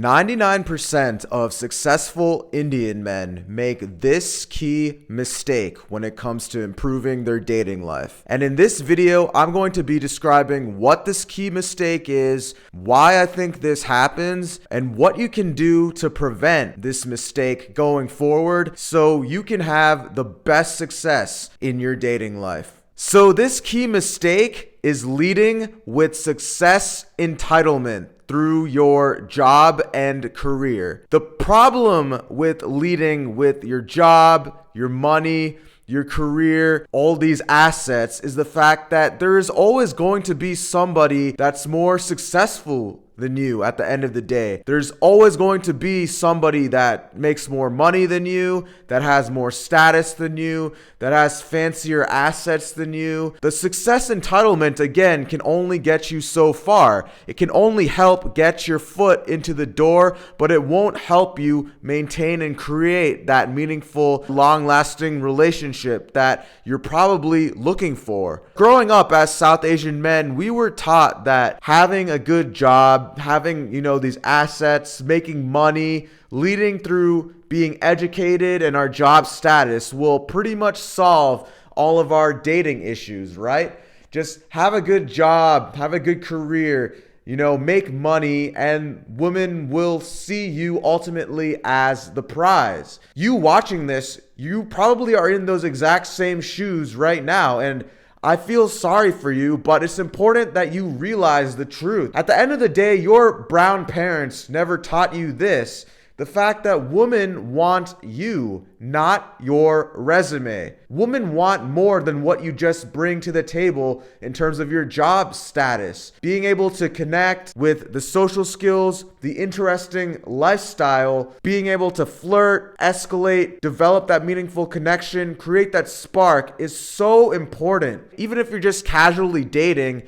99% of successful Indian men make this key mistake when it comes to improving their dating life. And in this video, I'm going to be describing what this key mistake is, why I think this happens, and what you can do to prevent this mistake going forward so you can have the best success in your dating life. So this key mistake is leading with success entitlement through your job and career. The problem with leading with your job, your money, your career, all these assets is the fact that there is always going to be somebody that's more successful than you at the end of the day. There's always going to be somebody that makes more money than you, that has more status than you, that has fancier assets than you. The success entitlement, again, can only get you so far. It can only help get your foot into the door, but it won't help you maintain and create that meaningful, long-lasting relationship that you're probably looking for. Growing up as South Asian men, we were taught that having a good job, having, these assets, making money, leading through being educated and our job status will pretty much solve all of our dating issues, right? Just have a good job, have a good career, make money, and women will see you ultimately as the prize. You watching this, you probably are in those exact same shoes right now, and I feel sorry for you, but it's important that you realize the truth. At the end of the day, your brown parents never taught you this. The fact that women want you, not your resume. Women want more than what you just bring to the table in terms of your job status. Being able to connect with the social skills, the interesting lifestyle, being able to flirt, escalate, develop that meaningful connection, create that spark is so important. Even if you're just casually dating,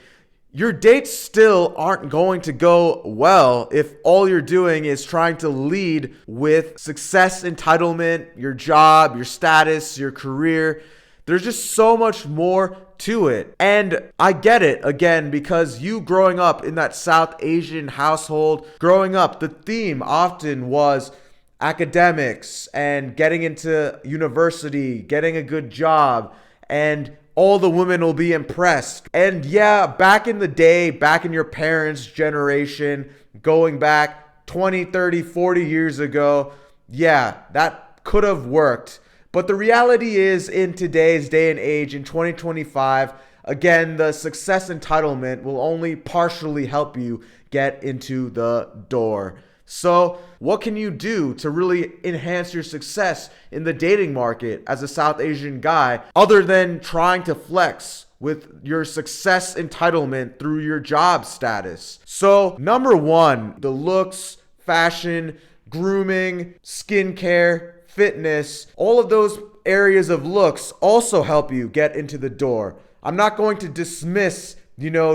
your dates still aren't going to go well if all you're doing is trying to lead with success entitlement, your job, your status, your career. There's just so much more to it. And I get it, again, because you growing up in that South Asian household, growing up, the theme often was academics and getting into university, getting a good job, and all the women will be impressed. And yeah, back in the day, back in your parents' generation, going back 20, 30, 40 years ago, yeah, that could have worked. But the reality is, in today's day and age, in 2025, again, the success entitlement will only partially help you get into the door. So what can you do to really enhance your success in the dating market as a South Asian guy other than trying to flex with your success entitlement through your job status? So number one, the looks, fashion, grooming, skincare, fitness, all of those areas of looks also help you get into the door. I'm not going to dismiss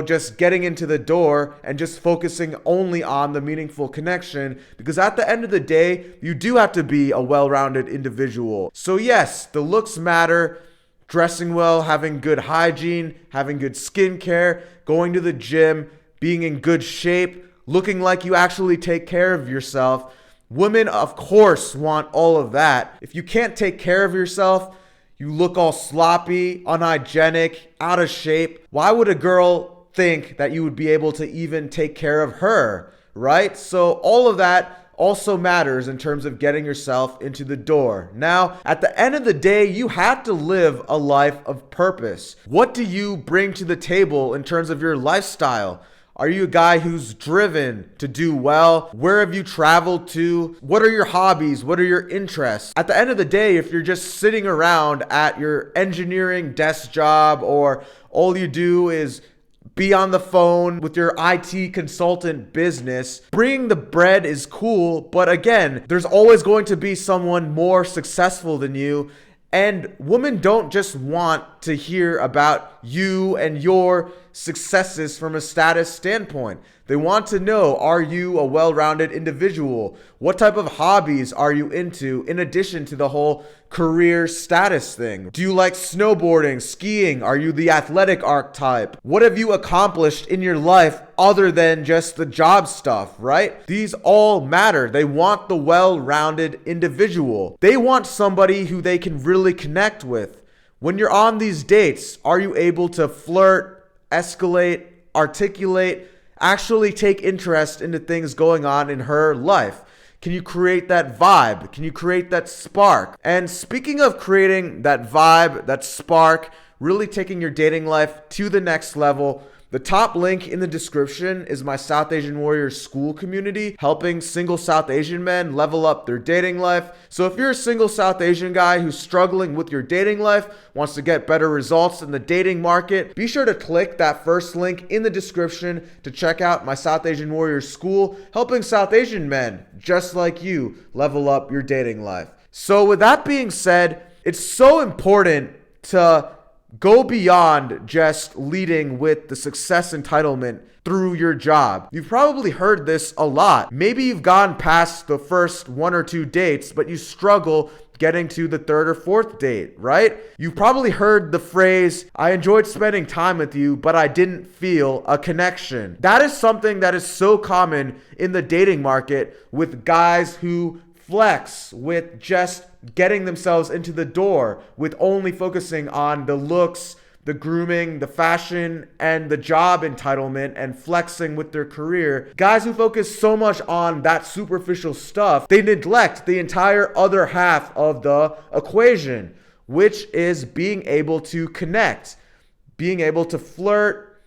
just getting into the door and just focusing only on the meaningful connection, because at the end of the day, you do have to be a well-rounded individual. So yes, the looks matter, dressing well, having good hygiene, having good skincare, going to the gym, being in good shape, looking like you actually take care of yourself. Women, of course, want all of that. If you can't take care of yourself, you look all sloppy, unhygienic, out of shape, why would a girl think that you would be able to even take care of her, right? So all of that also matters in terms of getting yourself into the door. Now, at the end of the day, you have to live a life of purpose. What do you bring to the table in terms of your lifestyle? Are you a guy who's driven to do well? Where have you traveled to? What are your hobbies? What are your interests? At the end of the day, if you're just sitting around at your engineering desk job, or all you do is be on the phone with your IT consultant business, bringing the bread is cool, but again, there's always going to be someone more successful than you. And women don't just want to hear about you and your successes from a status standpoint. They want to know, are you a well-rounded individual? What type of hobbies are you into in addition to the whole career status thing? Do you like snowboarding, skiing? Are you the athletic archetype? What have you accomplished in your life other than just the job stuff, right? These all matter. They want the well-rounded individual. They want somebody who they can really connect with. When you're on these dates, are you able to flirt, escalate, articulate, actually take interest into things going on in her life? Can you create that vibe? Can you create that spark? And speaking of creating that vibe, that spark, really taking your dating life to the next level, the top link in the description is my South Asian Warriors school community, helping single South Asian men level up their dating life. So if you're a single South Asian guy who's struggling with your dating life, wants to get better results in the dating market, be sure to click that first link in the description to check out my South Asian Warriors school, helping South Asian men just like you level up your dating life. So with that being said, it's so important to go beyond just leading with the success entitlement through your job. You've probably heard this a lot. Maybe you've gone past the first 1 or 2 dates, but you struggle getting to the 3rd or 4th date, right? You've probably heard the phrase, I enjoyed spending time with you, but I didn't feel a connection. That is something that is so common in the dating market with guys who flex with just getting themselves into the door, with only focusing on the looks, the grooming, the fashion, and the job entitlement, and flexing with their career. Guys who focus so much on that superficial stuff, they neglect the entire other half of the equation, which is being able to connect, being able to flirt,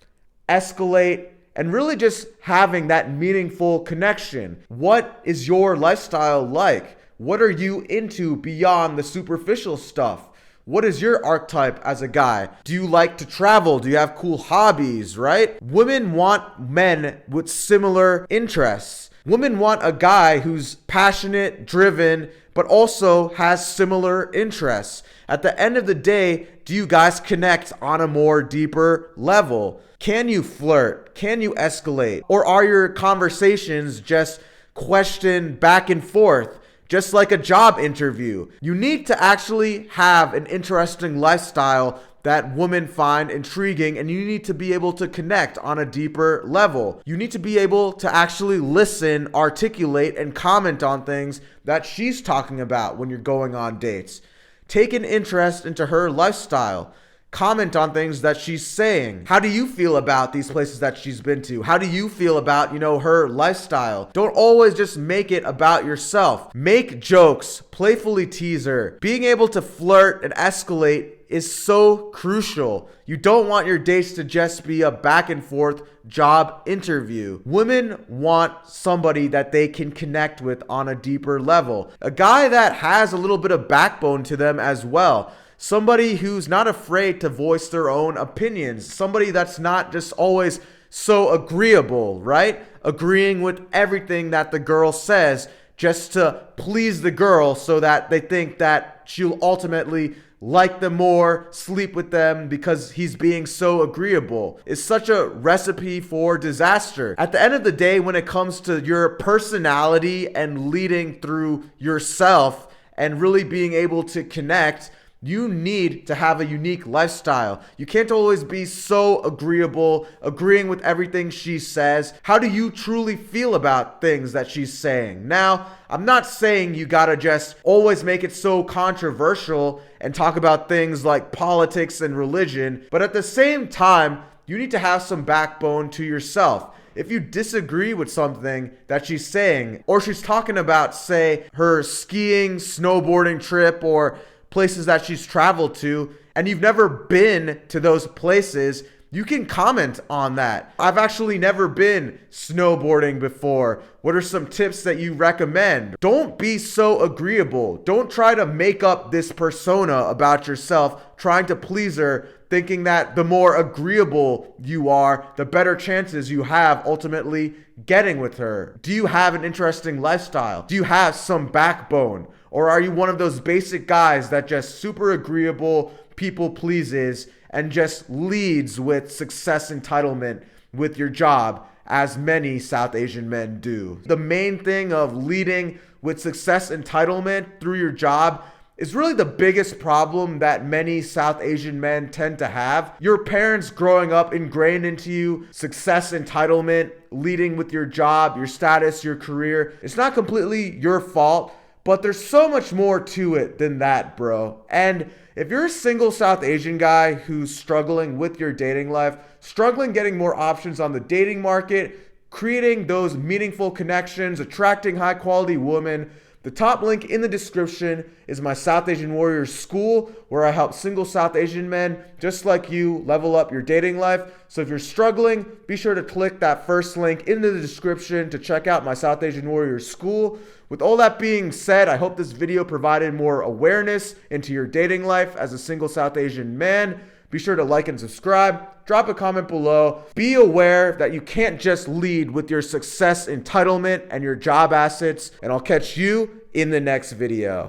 escalate, and really just having that meaningful connection. What is your lifestyle like? What are you into beyond the superficial stuff? What is your archetype as a guy? Do you like to travel? Do you have cool hobbies, right? Women want men with similar interests. Women want a guy who's passionate, driven, but also has similar interests. At the end of the day, do you guys connect on a more deeper level? Can you flirt? Can you escalate? Or are your conversations just question back and forth, just like a job interview? You need to actually have an interesting lifestyle that women find intriguing, and you need to be able to connect on a deeper level. You need to be able to actually listen, articulate, and comment on things that she's talking about when you're going on dates. Take an interest into her lifestyle. Comment on things that she's saying. How do you feel about these places that she's been to? How do you feel about, her lifestyle? Don't always just make it about yourself. Make jokes, playfully tease her. Being able to flirt and escalate is so crucial. You don't want your dates to just be a back and forth job interview. Women want somebody that they can connect with on a deeper level. A guy that has a little bit of backbone to them as well. Somebody who's not afraid to voice their own opinions. Somebody that's not just always so agreeable, right? Agreeing with everything that the girl says just to please the girl so that they think that she'll ultimately like them more, sleep with them because he's being so agreeable. It's such a recipe for disaster. At the end of the day, when it comes to your personality and leading through yourself and really being able to connect, you need to have a unique lifestyle. You can't always be so agreeable, agreeing with everything she says. How do you truly feel about things that she's saying? Now, I'm not saying you gotta just always make it so controversial and talk about things like politics and religion, but at the same time, you need to have some backbone to yourself. If you disagree with something that she's saying, or she's talking about, say, her skiing, snowboarding trip, or places that she's traveled to, and you've never been to those places, you can comment on that. I've actually never been snowboarding before. What are some tips that you recommend? Don't be so agreeable. Don't try to make up this persona about yourself, trying to please her, thinking that the more agreeable you are, the better chances you have ultimately getting with her. Do you have an interesting lifestyle? Do you have some backbone? Or are you one of those basic guys that just super agreeable, people pleases, and just leads with success entitlement with your job as many South Asian men do. The main thing of leading with success entitlement through your job is really the biggest problem that many South Asian men tend to have. Your parents growing up ingrained into you success entitlement, leading with your job, your status, your career. It's not completely your fault, but there's so much more to it than that, bro. And if you're a single South Asian guy who's struggling with your dating life, struggling getting more options on the dating market, creating those meaningful connections, attracting high quality women, the top link in the description is my South Asian Warriors school, where I help single South Asian men just like you level up your dating life. So if you're struggling, be sure to click that first link in the description to check out my South Asian Warriors school. With all that being said, I hope this video provided more awareness into your dating life as a single South Asian man. Be sure to like and subscribe. Drop a comment below. Be aware that you can't just lead with your success entitlement and your job assets. And I'll catch you in the next video.